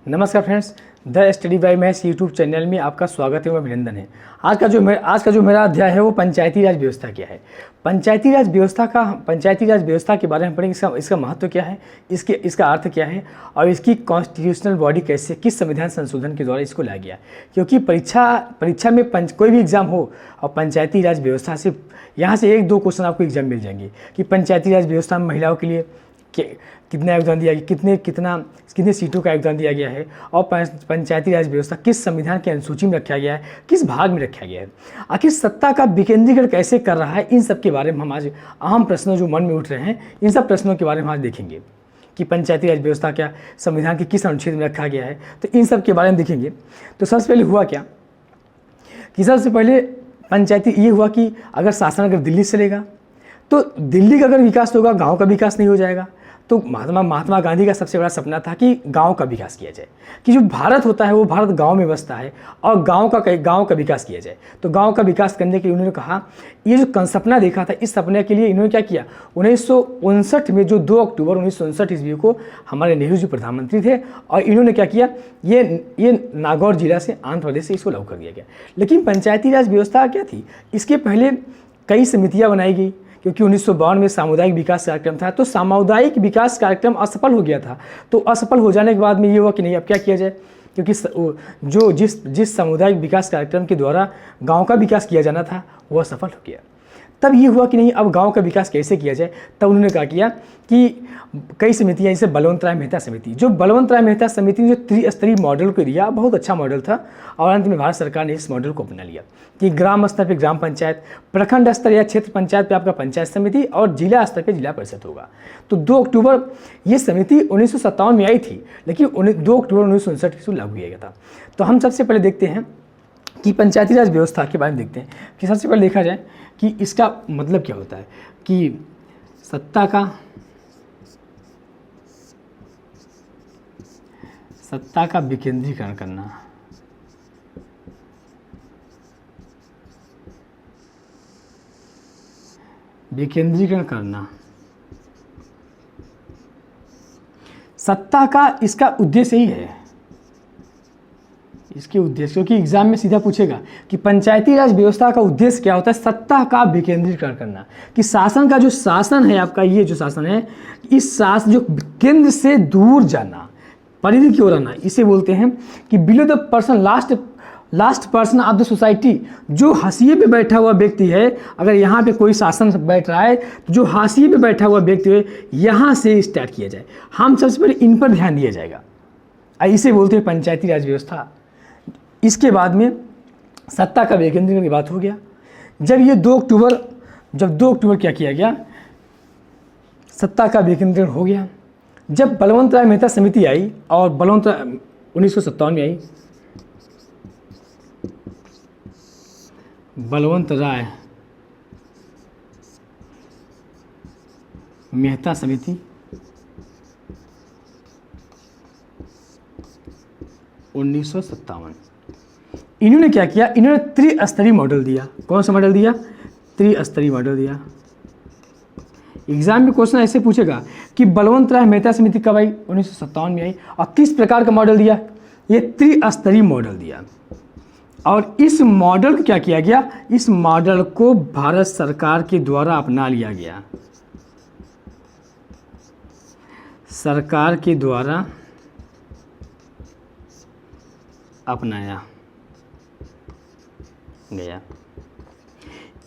नमस्कार friends, the study bye maths YouTube channel में आपका स्वागत है। मैं अभिनंदन है। आज का जो मेरा अध्याय है वो पंचायती राज व्यवस्था क्या है। पंचायती राज व्यवस्था के बारे में पढ़ेंगे। इसका महत्व क्या है, इसका अर्थ क्या है और इसकी कॉन्स्टिट्यूशनल बॉडी कैसे, किस संविधान संशोधन के द्वारा इसको लाया गया। क्योंककि परीक्षा में कोई भी एग्जाम हो और पंचायती राज व्यवस्था से यहाँ से 1-2 क्वेश्चन आपको एग्जाम मिल जाएंगे कि पंचायती राज व्यवस्था में महिलाओं के लिए कितना योगदान दिया गया, कितने सीटों का योगदान दिया गया है और पंचायती राज व्यवस्था किस संविधान की अनुसूची में रखा गया है, किस भाग में रखा गया है, आखिर सत्ता का विकेंद्रीकरण कैसे कर रहा है। इन सब के बारे में हम आज अहम प्रश्न जो मन में उठ रहे हैं, इन सब प्रश्नों के बारे में आज देखेंगे कि पंचायती राज व्यवस्था क्या संविधान के किस अनुच्छेद में रखा गया है। तो इन सब के बारे में देखेंगे। तो सबसे पहले हुआ क्या कि सबसे पहले पंचायती ये हुआ कि अगर शासन अगर दिल्ली से चलेगा तो दिल्ली का अगर विकास होगा, गाँव का विकास नहीं हो जाएगा। तो महात्मा गांधी का सबसे बड़ा सपना था कि गांव का विकास किया जाए, कि जो भारत होता है वो भारत गांव में बसता है और गांव का विकास किया जाए। तो गांव का विकास करने के लिए उन्होंने कहा, ये जो सपना देखा था, इस सपने के लिए इन्होंने क्या किया, 1959 में जो 2 अक्टूबर 1959 ईस्वी को हमारे नेहरू जी प्रधानमंत्री थे और इन्होंने क्या किया, ये नागौर जिला से आंध्र प्रदेश से इसको लागू कर दिया गया। लेकिन पंचायती राज व्यवस्था क्या थी, इसके पहले कई समितियाँ बनाई गई क्योंकि 1952 में सामुदायिक विकास कार्यक्रम था। तो सामुदायिक विकास कार्यक्रम असफल हो गया था। तो असफल हो जाने के बाद में ये हुआ कि नहीं, अब क्या किया जाए, क्योंकि जिस सामुदायिक विकास कार्यक्रम के द्वारा गांव का विकास किया जाना था वह सफल हो गया। तब ये हुआ कि नहीं, अब गांव का विकास कैसे किया जाए। तब उन्होंने कहा किया कि कई समितियाँ, जैसे बलवंत राय मेहता समिति, जो बलवंत राय मेहता समिति ने जो त्रिस्तरीय मॉडल को दिया, बहुत अच्छा मॉडल था और अंत में भारत सरकार ने इस मॉडल को अपना लिया कि ग्राम स्तर पर ग्राम पंचायत, प्रखंड स्तर या क्षेत्र पंचायत पे आपका पंचायत समिति और जिला स्तर पर जिला परिषद होगा। तो 2 अक्टूबर ये समिति 1957 में आई थी, लेकिन 2 अक्टूबर 1959 को लागू किया गया था। तो हम सबसे पहले देखते हैं कि पंचायती राज व्यवस्था के बारे में देखते हैं कि सबसे पहले देखा जाए कि इसका मतलब क्या होता है कि सत्ता का विकेंद्रीकरण करना। सत्ता का इसका उद्देश्य ही है, इसके उद्देश्य, क्योंकि एग्जाम में सीधा पूछेगा कि पंचायती राज व्यवस्था का उद्देश्य क्या होता है, सत्ता का विकेंद्रीकरण करना। कि शासन का जो शासन है आपका, ये जो शासन है, इस शासन जो केंद्र से दूर जाना, परिधि की ओर आना, इसे बोलते हैं कि below the person, last person of the society. जो हाशिए पे बैठा हुआ व्यक्ति है, अगर यहाँ पे कोई शासन बैठ रहा है तो जो हाशिए पे बैठा हुआ व्यक्ति है यहाँ से स्टार्ट किया जाए। हम सबसे पहले इन पर ध्यान दिया जाएगा, इसे बोलते हैं पंचायती राज व्यवस्था। इसके बाद में सत्ता का विकेंद्रीकरण की बात हो गया। जब 2 अक्टूबर क्या किया गया, सत्ता का विकेंद्रीकरण हो गया। जब बलवंत राय मेहता समिति आई और 1957 में आई, बलवंत राय मेहता समिति 1957, इन्होंने क्या किया, इन्होंने त्रिस्तरीय मॉडल दिया। कौन सा मॉडल दिया, त्रिस्तरीय मॉडल दिया। एग्जाम में क्वेश्चन ऐसे पूछेगा कि बलवंत राय मेहता समिति कब आई, 1957 में आई और किस प्रकार का मॉडल दिया, ये त्रिस्तरीय मॉडल दिया। और इस मॉडल को क्या किया गया, इस मॉडल को भारत सरकार के द्वारा अपना लिया गया, सरकार के द्वारा अपनाया गया।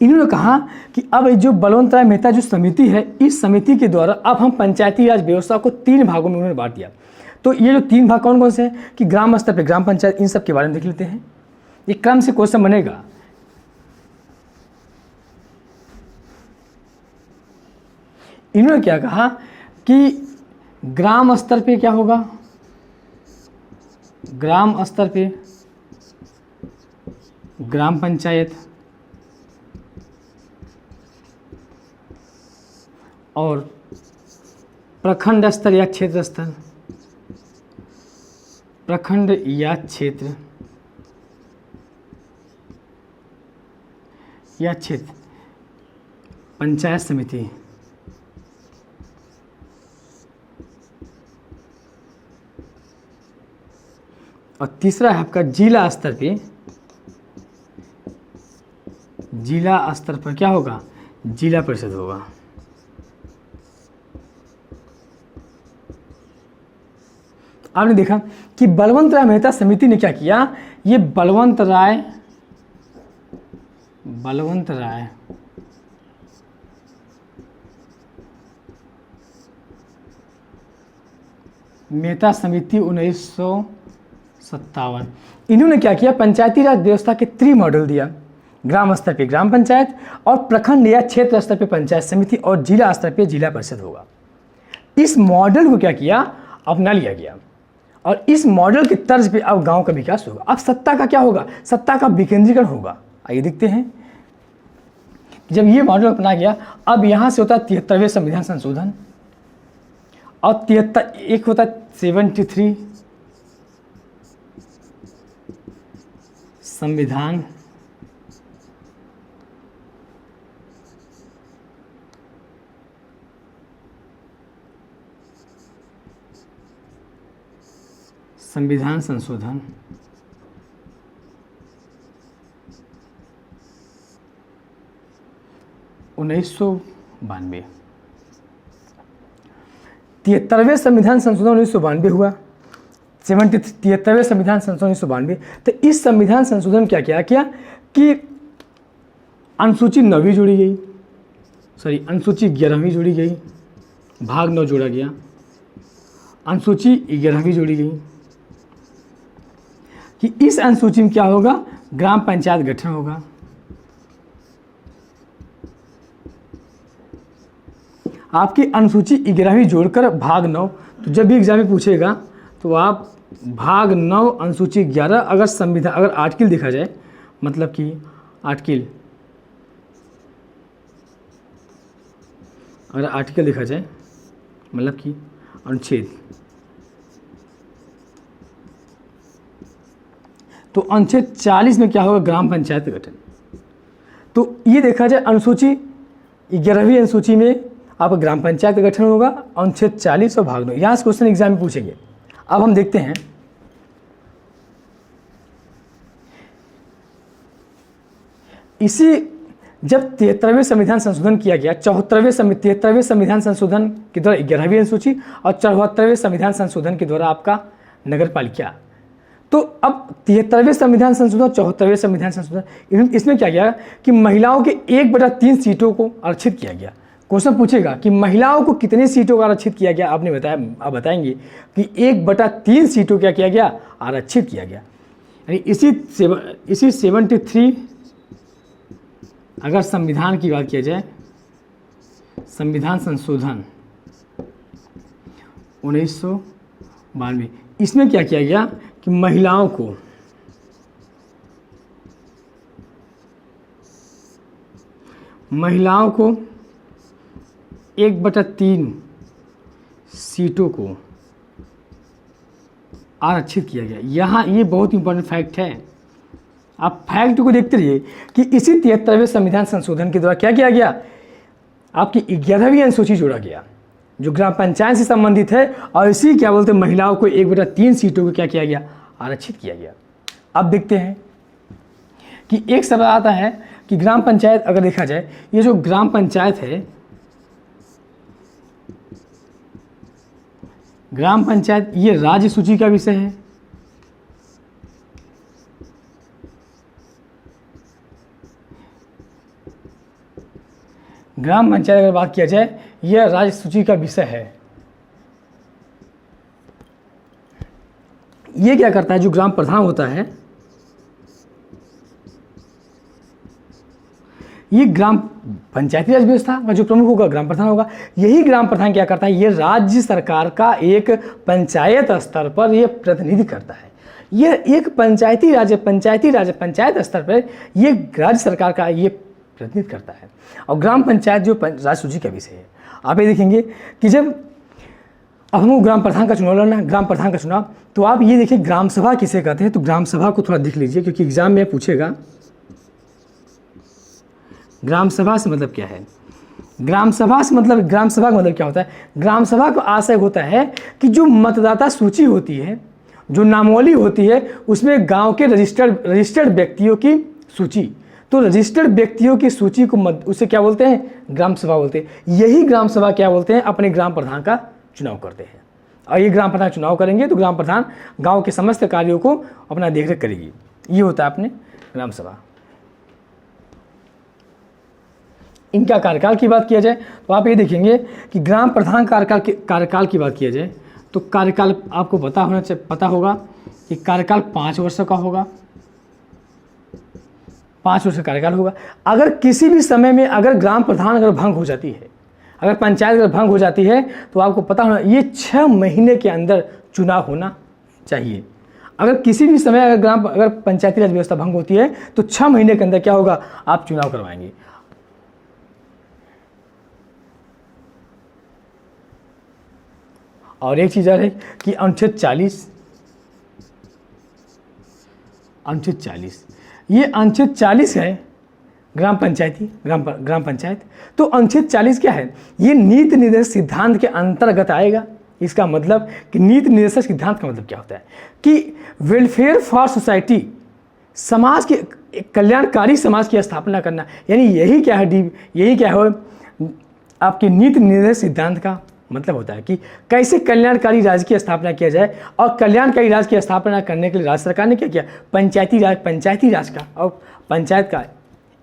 इन्होंने कहा कि अब जो बलवंत राय मेहता जो समिति है, इस समिति के द्वारा अब हम पंचायती राज व्यवस्था को 3 भागों में उन्होंने बांट दिया। तो ये जो 3 भाग कौन कौन से हैं कि ग्राम स्तर पे ग्राम पंचायत, इन सब के बारे में देख लेते हैं। ये क्रम से क्वेश्चन बनेगा। इन्होंने क्या कहा कि ग्राम स्तर पे क्या होगा, ग्राम स्तर पे ग्राम पंचायत और प्रखंड स्तर या क्षेत्र स्तर, प्रखंड या क्षेत्र पंचायत समिति और तीसरा है आपका जिला स्तर पे, जिला स्तर पर क्या होगा, जिला परिषद होगा। आपने देखा कि बलवंत राय मेहता समिति ने क्या किया, ये बलवंत राय मेहता समिति 1957, इन्होंने क्या किया, पंचायती राज व्यवस्था के 3 मॉडल दिया, ग्राम स्तर पे ग्राम पंचायत और प्रखंड या क्षेत्र स्तर पे पंचायत समिति और जिला स्तर पे जिला परिषद होगा। इस मॉडल को क्या किया, अपना लिया गया और इस मॉडल के तर्ज पे अब गांव का विकास होगा। अब सत्ता का क्या होगा, सत्ता का विकेंद्रीकरण होगा। आइए देखते हैं, जब ये मॉडल अपना गया, अब यहां से होता है 73वें संविधान संशोधन और 73, एक होता है 73 संविधान संशोधन 1992। 73वें संविधान संशोधन 1992 हुआ, 73वें संविधान संशोधन 1992। तो इस संविधान संशोधन क्या किया कि अनुसूची 9वीं जोड़ी गई, अनुसूची 11वीं जोड़ी गई, भाग 9 जोड़ा गया, अनुसूची 11वीं जोड़ी गई कि इस अनुसूची में क्या होगा, ग्राम पंचायत गठन होगा। आपकी अनुसूची 11वीं जोड़कर भाग 9, तो जब भी एग्जाम में पूछेगा तो आप भाग 9 अनुसूची 11, अगर संविधान, अगर आर्टिकल देखा जाए, मतलब कि आर्टिकल, अगर आर्टिकल देखा जाए मतलब कि अनुच्छेद, तो अनुच्छेद 40 में क्या होगा, ग्राम पंचायत गठन। तो ये देखा जाए अनुसूची 11वीं अनुसूची में आपका ग्राम पंचायत का गठन होगा, अनुच्छेद 40 और भाग 9। यहाँ से क्वेश्चन एग्जाम में पूछेंगे। अब हम देखते हैं, इसी जब 73वें संविधान संशोधन किया गया, 73वें संविधान संशोधन के द्वारा 11वीं अनुसूची और 74वें संविधान संशोधन के द्वारा आपका नगर पालिका। तो अब 73वें संविधान संशोधन, 74वें संविधान संशोधन, इसमें क्या किया कि महिलाओं के 1/3 सीटों को आरक्षित किया गया। क्वेश्चन पूछेगा कि महिलाओं को कितनी सीटों का आरक्षित किया गया, आपने बताया, आप बताएंगे कि 1/3 सीटों क्या किया गया, आरक्षित किया गया। यानी इसी 73, अगर संविधान की बात किया जाए, संविधान संशोधन 1992, इसमें क्या किया गया कि महिलाओं को महिलाओं को 1/3 सीटों को आरक्षित किया गया। यहाँ ये बहुत इंपॉर्टेंट फैक्ट है, आप फैक्ट को देखते रहिए कि इसी 73वें संविधान संशोधन के द्वारा क्या किया गया, आपकी 11वीं अनुसूची जोड़ा गया जो ग्राम पंचायत से संबंधित है, और इसी क्या बोलते हैं महिलाओं को 1/3 सीटों को क्या किया गया, आरक्षित किया गया। अब देखते हैं कि एक सवाल आता है कि ग्राम पंचायत, अगर देखा जाए, ये जो ग्राम पंचायत है, ग्राम पंचायत ये राज्य सूची का विषय है। ग्राम पंचायत अगर बात किया जाए, यह राज्य सूची का विषय है। ये क्या करता है, जो ग्राम प्रधान होता है, ये ग्राम पंचायती राज व्यवस्था का जो प्रमुख होगा ग्राम प्रधान होगा। यही ग्राम प्रधान क्या करता है, ये राज्य सरकार का एक पंचायत स्तर पर ये प्रतिनिधि करता है। ये एक पंचायत स्तर पर ये राज्य सरकार का ये प्रतिनिधित्व करता है। और ग्राम पंचायत जो राज्य सूची का विषय है। आप ये देखेंगे कि जब अब हमको ग्राम प्रधान का चुनाव लड़ना है, ग्राम प्रधान का चुनाव, तो आप ये देखिए ग्राम सभा किसे कहते हैं। तो ग्राम सभा को थोड़ा देख लीजिए, क्योंकि एग्जाम में पूछेगा ग्राम सभा से मतलब क्या है। ग्राम सभा का मतलब क्या होता है। ग्राम सभा का आशय होता है कि जो मतदाता सूची होती है, जो नामावली होती है उसमें गांव के रजिस्टर्ड व्यक्तियों की सूची, तो रजिस्टर्ड व्यक्तियों की सूची को उसे क्या बोलते हैं, ग्राम सभा बोलते हैं। यही ग्राम सभा क्या बोलते हैं, अपने ग्राम प्रधान का चुनाव करते हैं। और ये ग्राम प्रधान चुनाव करेंगे तो ग्राम प्रधान गांव के समस्त कार्यों को अपना देखरेख करेगी। ये होता है अपने ग्राम सभा। इनका कार्यकाल की बात किया जाए तो आप ये देखेंगे कि ग्राम प्रधान कार्यकाल की बात किया जाए तो कार्यकाल आपको पता होगा कि कार्यकाल 5 वर्ष का होगा, 5 वर्ष का कार्यकाल होगा। अगर किसी भी समय में अगर ग्राम प्रधान अगर भंग हो जाती है, अगर पंचायत अगर भंग हो जाती है तो आपको पता होना ये 6 महीने के अंदर चुनाव होना चाहिए। अगर किसी भी समय अगर पंचायती राज व्यवस्था भंग होती है तो 6 महीने के अंदर क्या होगा, आप चुनाव करवाएंगे। और एक चीज़ और है कि अनुच्छेद 40 ये अनुच्छेद 40 है ग्राम पंचायत। तो अनुच्छेद 40 क्या है, ये नीति निर्देशक सिद्धांत के अंतर्गत आएगा। इसका मतलब कि नीति निर्देशक सिद्धांत का मतलब क्या होता है कि वेलफेयर फॉर सोसाइटी, समाज के कल्याणकारी समाज की स्थापना करना, यानी यही क्या है आपके नीति निर्देशक सिद्धांत का मतलब होता है कि कैसे कल्याणकारी राज्य की स्थापना किया जाए। और कल्याणकारी राज्य की स्थापना करने के लिए राज्य सरकार ने क्या किया, पंचायती राज का और पंचायत का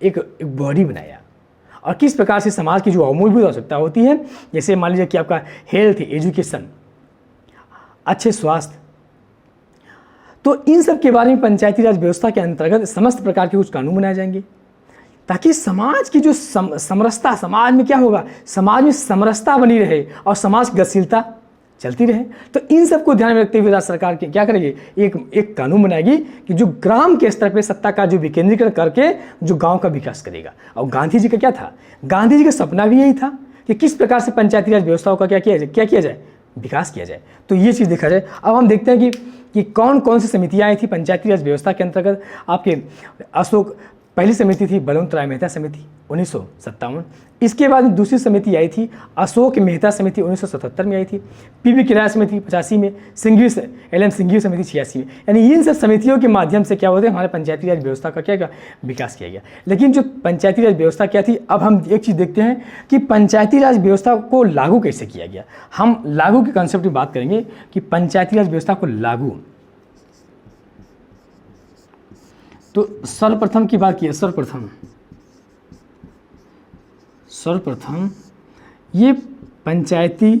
एक बॉडी बनाया। और किस प्रकार से समाज की जो मूलभूत आवश्यकता होती है, जैसे मान लीजिए कि आपका हेल्थ, एजुकेशन, अच्छे स्वास्थ्य, तो इन सब के बारे में पंचायती राज व्यवस्था के अंतर्गत समस्त प्रकार के कुछ कानून बनाए जाएंगे ताकि समाज की जो समरसता, समाज में क्या होगा, समाज में समरसता बनी रहे और समाज की गतिशीलता चलती रहे। तो इन सबको ध्यान में रखते हुए राज्य सरकार क्या करेगी, एक कानून बनाएगी कि जो ग्राम के स्तर पे सत्ता का जो विकेंद्रीकरण करके जो गांव का विकास करेगा। और गांधी जी का क्या था, गांधी जी का सपना भी यही था कि किस प्रकार से पंचायती राज व्यवस्थाओं का क्या किया जाए, विकास किया जाए। तो ये चीज़ देखा जाए। अब हम देखते हैं कि कौन कौन सी समितियाँ आई थी पंचायती राज व्यवस्था के अंतर्गत। आपके पहली समिति थी बलवंतराय मेहता समिति 1957। इसके बाद दूसरी समिति आई थी अशोक मेहता समिति 1977 में आई थी। पीवी किराया समिति 85 में, LM सिंघवी समिति 86 में। यानी इन सब समितियों के माध्यम से क्या होते हैं, हमारे पंचायती राज व्यवस्था का क्या विकास किया गया। लेकिन जो पंचायती राज व्यवस्था क्या थी, अब हम एक चीज़ देखते हैं कि पंचायती राज व्यवस्था को लागू कैसे किया गया। हम लागू के कॉन्सेप्ट की बात करेंगे कि पंचायती राज व्यवस्था को लागू, तो सर्वप्रथम की बात की है, सर्वप्रथम ये पंचायती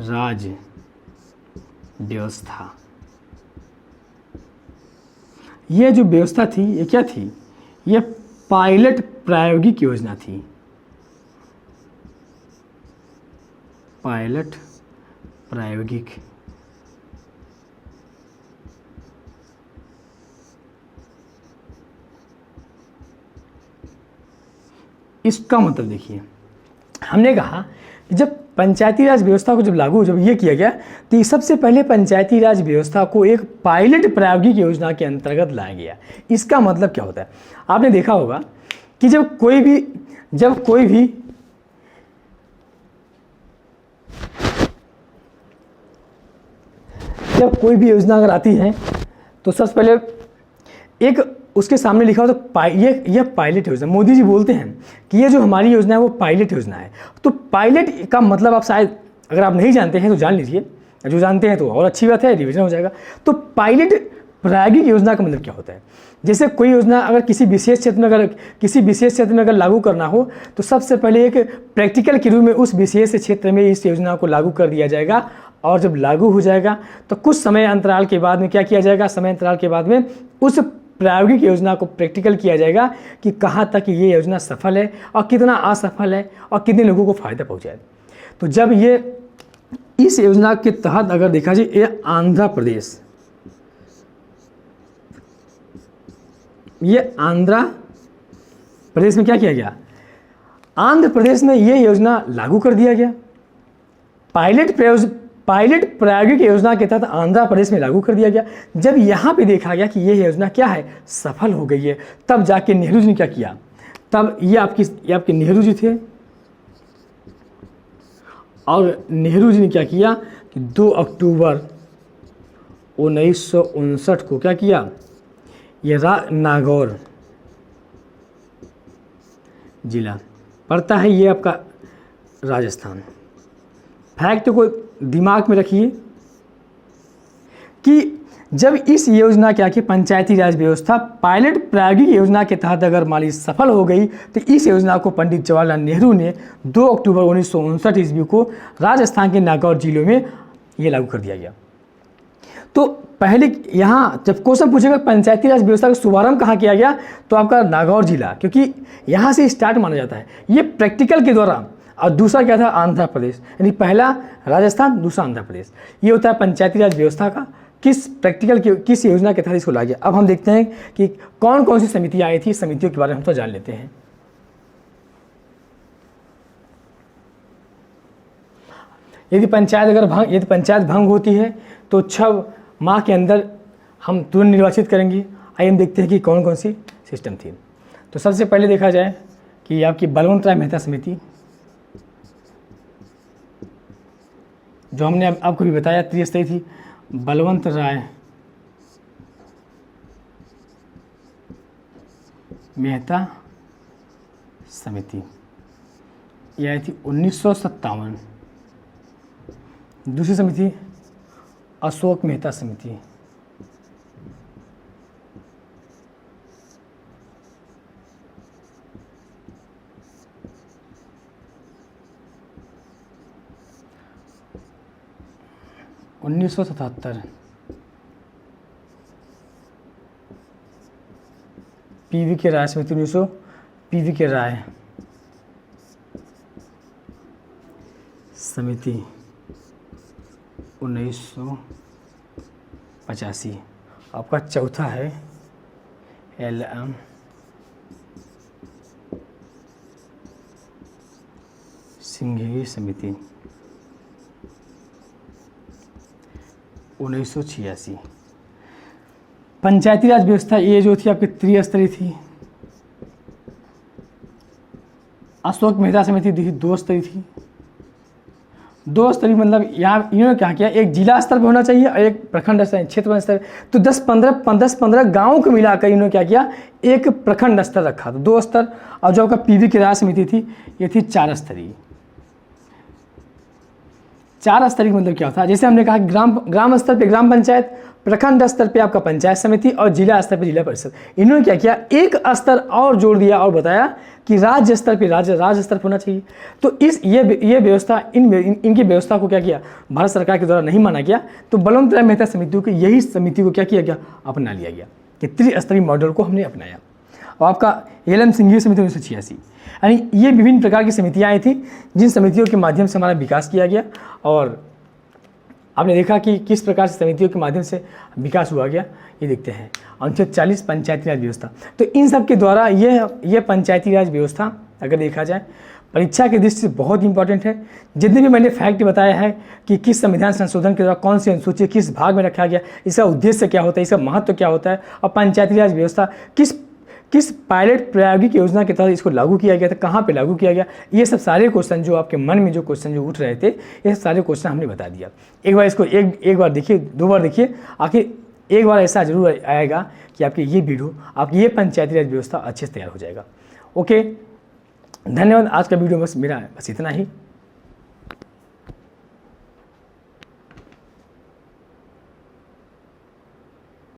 राज व्यवस्था, ये जो व्यवस्था थी ये क्या थी, ये पायलट प्रायोगिक योजना थी। पायलट प्रायोगिक, इसका मतलब देखिए, हमने कहा कि जब पंचायती राज व्यवस्था को जब ये किया गया तो सबसे पहले पंचायती राज व्यवस्था को एक पायलट प्रायोगिक योजना के अंतर्गत लाया गया। इसका मतलब क्या होता है, आपने देखा होगा कि जब कोई भी योजना अगर आती है तो सबसे पहले एक उसके सामने लिखा हो तो ये पायलट योजना। मोदी जी बोलते हैं कि ये जो हमारी योजना है वो पायलट योजना है। तो पायलट का मतलब आप शायद अगर आप नहीं जानते हैं तो जान लीजिए, जो जानते हैं तो और अच्छी बात है, रिवीजन हो जाएगा। तो पायलट प्रायोगिक योजना का मतलब क्या होता है, जैसे कोई योजना अगर किसी विशेष क्षेत्र में अगर लागू करना हो तो सबसे पहले एक प्रैक्टिकल के रूप में उस विशेष क्षेत्र में इस योजना को लागू कर दिया जाएगा। और जब लागू हो जाएगा तो कुछ समय अंतराल के बाद में क्या किया जाएगा, समय अंतराल के बाद में उस प्रायोगिक योजना को प्रैक्टिकल किया जाएगा कि कहाँ तक ये योजना सफल है और कितना असफल है और कितने लोगों को फायदा पहुँचाए। तो जब ये इस योजना के तहत अगर देखा जाए, ये आंध्र प्रदेश में क्या किया गया, आंध्र प्रदेश में ये योजना लागू कर दिया गया। पायलट प्रायोगिक योजना के तहत आंध्र प्रदेश में लागू कर दिया गया। जब यहाँ पे देखा गया कि यह योजना क्या है, सफल हो गई है, तब जाके नेहरू जी ने क्या किया, तब ये आपके नेहरू जी थे और नेहरू जी ने क्या किया कि 2 अक्टूबर 1959 को क्या किया, ये नागौर जिला पड़ता है, ये आपका राजस्थान। फैक्ट को दिमाग में रखिए कि जब इस योजना क्या कि पंचायती राज व्यवस्था पायलट प्रायोगिक योजना के तहत अगर मान ली सफल हो गई, तो इस योजना को पंडित जवाहरलाल नेहरू ने 2 अक्टूबर 1959 ईस्वी को राजस्थान के नागौर जिले में ये लागू कर दिया गया। तो पहले यहाँ जब क्वेश्चन पूछेगा पंचायती राज व्यवस्था का शुभारंभ कहाँ किया गया, तो आपका नागौर जिला, क्योंकि यहाँ से स्टार्ट माना जाता है ये प्रैक्टिकल के द्वारा। और दूसरा क्या था, आंध्र प्रदेश, यानी पहला राजस्थान, दूसरा आंध्र प्रदेश। ये होता है पंचायती राज व्यवस्था का किस प्रैक्टिकल किस योजना के तहत इसको लाया गया। अब हम देखते हैं कि कौन कौन सी समितियाँ आई थी, समितियों के बारे में हम तो जान लेते हैं। यदि पंचायत भंग होती है तो 6 माह के अंदर हम तुरंत निर्वाचित करेंगे। आइए हम देखते हैं कि कौन कौन सी सिस्टम थी। तो सबसे पहले देखा जाए कि आपकी बलवंत राय मेहता समिति, जो हमने आपको भी बताया त्रिस्तरीय थी। बलवंत राय मेहता समिति, यह आई थी 1957। दूसरी समिति अशोक मेहता समिति, उन्नीस सौ 77। पीवी के राय समिति 1900, पीवी के राय समिति 1985। आपका चौथा है LM सिंघवी समिति 1986। पंचायती राज व्यवस्था ये जो थी आपकी त्रिस्तरीय थी। अशोक मेहता समिति 2 स्तरीय थी। 2 स्तरीय मतलब यहाँ इन्होंने क्या किया, एक जिला स्तर पर होना चाहिए और एक प्रखंड स्तर, क्षेत्र स्तर। तो 10-15 गाँवों को मिलाकर इन्होंने क्या किया, एक प्रखंड स्तर रखा, तो 2 स्तर। और जो आपका पीवी की राय समिति थी ये थी 4 स्तरीय। 4 स्तरीय मतलब क्या होता है, जैसे हमने कहा ग्राम स्तर पे ग्राम पंचायत, प्रखंड स्तर पे आपका पंचायत समिति और जिला स्तर पे जिला परिषद। इन्होंने क्या किया, एक स्तर और जोड़ दिया और बताया कि राज्य स्तर पे राज्य स्तर पर होना चाहिए। तो ये व्यवस्था इनकी व्यवस्था को क्या किया, भारत सरकार के द्वारा नहीं माना गया। तो बलवंत राय मेहता समितियों की यही समिति को क्या किया गया, अपना लिया गया कि त्रिस्तरीय मॉडल को हमने अपनाया। और आपका LM सिंघवी समिति 1986, यानी ये विभिन्न प्रकार की समितियाँ आई थी जिन समितियों के माध्यम से हमारा विकास किया गया। और आपने देखा कि किस प्रकार से समितियों के माध्यम से विकास हुआ गया, ये देखते हैं। अनुच्छेद 40 पंचायती राज व्यवस्था, तो इन सब के द्वारा ये पंचायती राज व्यवस्था अगर देखा जाए परीक्षा की दृष्टि से बहुत इंपॉर्टेंट है। जितने भी मैंने फैक्ट बताया है कि किस संविधान संशोधन के द्वारा कौन सी अनुसूची किस भाग में रखा गया, इसका उद्देश्य क्या होता है, इसका महत्व क्या होता है, और पंचायती राज व्यवस्था किस पायलट प्रायोगिक योजना के तहत इसको लागू किया गया था, कहाँ पे लागू किया गया, ये सब सारे क्वेश्चन जो आपके मन में जो क्वेश्चन जो उठ रहे थे, ये सारे क्वेश्चन हमने बता दिया। एक बार इसको एक बार देखिए, 2 बार देखिए, आखिर एक बार ऐसा जरूर आएगा कि आपकी ये वीडियो, आपकी ये पंचायती राज व्यवस्था अच्छे से तैयार हो जाएगा। ओके, धन्यवाद। आज का वीडियो बस इतना ही।